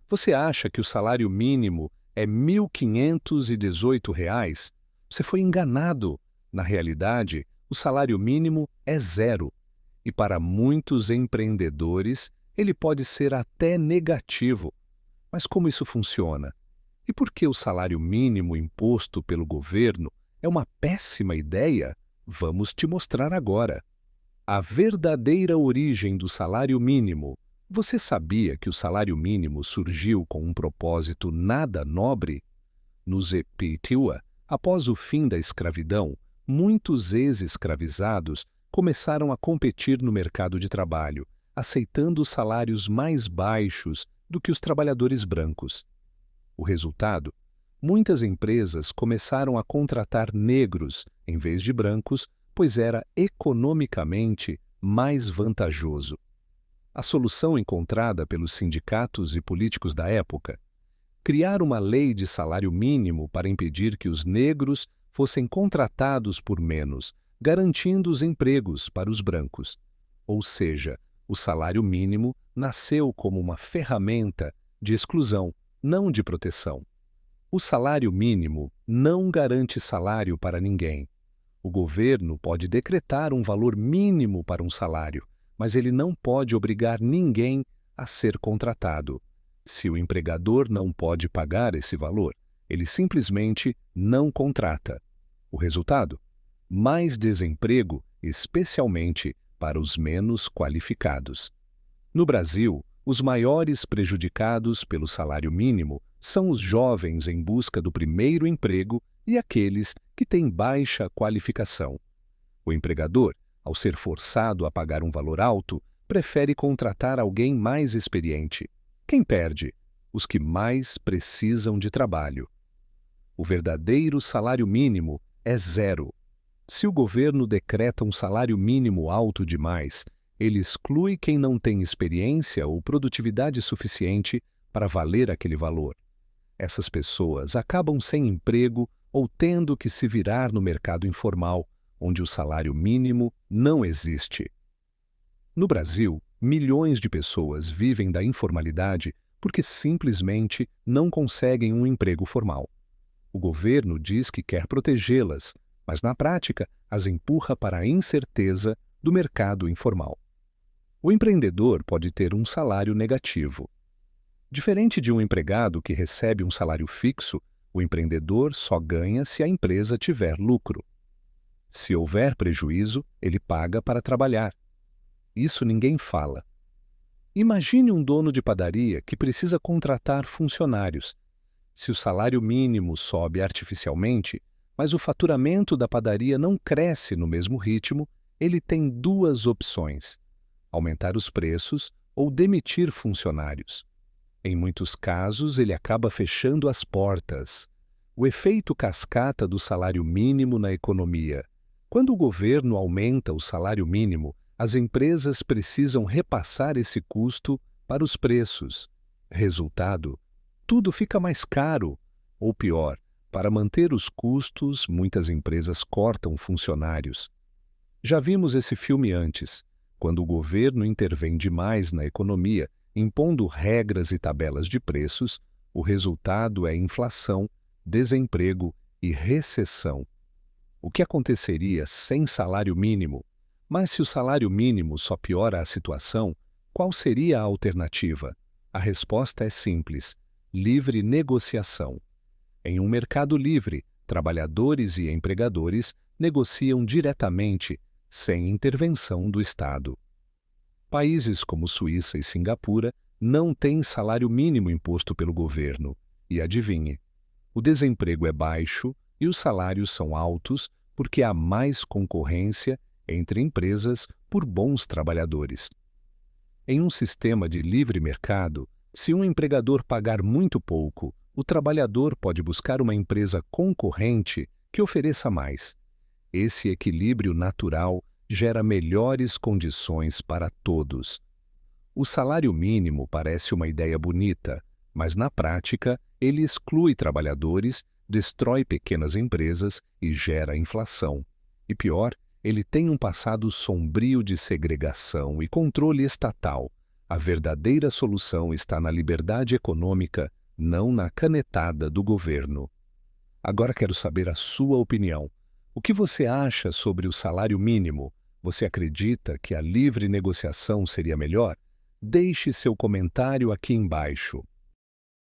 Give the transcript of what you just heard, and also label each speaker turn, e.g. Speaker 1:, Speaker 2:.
Speaker 1: Você acha que o salário mínimo é R$ 1.518? Você foi enganado. Na realidade, o salário mínimo é zero. E para muitos empreendedores, ele pode ser até negativo. Mas como isso funciona? E por que o salário mínimo imposto pelo governo é uma péssima ideia? Vamos te mostrar agora. A verdadeira origem do salário mínimo. Você sabia que o salário mínimo surgiu com um propósito nada nobre? Nos Epitiua, após o fim da escravidão, muitos ex-escravizados começaram a competir no mercado de trabalho, aceitando salários mais baixos do que os trabalhadores brancos. O resultado? Muitas empresas começaram a contratar negros em vez de brancos, pois era economicamente mais vantajoso. A solução encontrada pelos sindicatos e políticos da época? Criar uma lei de salário mínimo para impedir que os negros fossem contratados por menos, garantindo os empregos para os brancos. Ou seja, o salário mínimo nasceu como uma ferramenta de exclusão, não de proteção. O salário mínimo não garante salário para ninguém. O governo pode decretar um valor mínimo para um salário, mas ele não pode obrigar ninguém a ser contratado. Se o empregador não pode pagar esse valor, ele simplesmente não contrata. O resultado? Mais desemprego, especialmente para os menos qualificados. No Brasil, os maiores prejudicados pelo salário mínimo são os jovens em busca do primeiro emprego e aqueles que têm baixa qualificação. O empregador, ao ser forçado a pagar um valor alto, prefere contratar alguém mais experiente. Quem perde? Os que mais precisam de trabalho. O verdadeiro salário mínimo é zero. Se o governo decreta um salário mínimo alto demais, ele exclui quem não tem experiência ou produtividade suficiente para valer aquele valor. Essas pessoas acabam sem emprego ou tendo que se virar no mercado informal, onde o salário mínimo não existe. No Brasil, milhões de pessoas vivem da informalidade porque simplesmente não conseguem um emprego formal. O governo diz que quer protegê-las, mas na prática as empurra para a incerteza do mercado informal. O empreendedor pode ter um salário negativo. Diferente de um empregado que recebe um salário fixo, o empreendedor só ganha se a empresa tiver lucro. Se houver prejuízo, ele paga para trabalhar. Isso ninguém fala. Imagine um dono de padaria que precisa contratar funcionários. Se o salário mínimo sobe artificialmente, mas o faturamento da padaria não cresce no mesmo ritmo, ele tem duas opções: aumentar os preços ou demitir funcionários. Em muitos casos, ele acaba fechando as portas. O efeito cascata do salário mínimo na economia. Quando o governo aumenta o salário mínimo, as empresas precisam repassar esse custo para os preços. Resultado: tudo fica mais caro. Ou pior, para manter os custos, muitas empresas cortam funcionários. Já vimos esse filme antes, quando o governo intervém demais na economia, impondo regras e tabelas de preços, o resultado é inflação, desemprego e recessão. O que aconteceria sem salário mínimo? Mas se o salário mínimo só piora a situação, qual seria a alternativa? A resposta é simples: livre negociação. Em um mercado livre, trabalhadores e empregadores negociam diretamente, sem intervenção do Estado. Países como Suíça e Singapura não têm salário mínimo imposto pelo governo. E adivinhe, o desemprego é baixo e os salários são altos porque há mais concorrência entre empresas por bons trabalhadores. Em um sistema de livre mercado, se um empregador pagar muito pouco, o trabalhador pode buscar uma empresa concorrente que ofereça mais. Esse equilíbrio natural gera melhores condições para todos. O salário mínimo parece uma ideia bonita, mas na prática ele exclui trabalhadores, destrói pequenas empresas e gera inflação. E pior, ele tem um passado sombrio de segregação e controle estatal, A verdadeira solução está na liberdade econômica, não na canetada do governo. Agora quero saber a sua opinião. O que você acha sobre o salário mínimo? Você acredita que a livre negociação seria melhor? Deixe seu comentário aqui embaixo.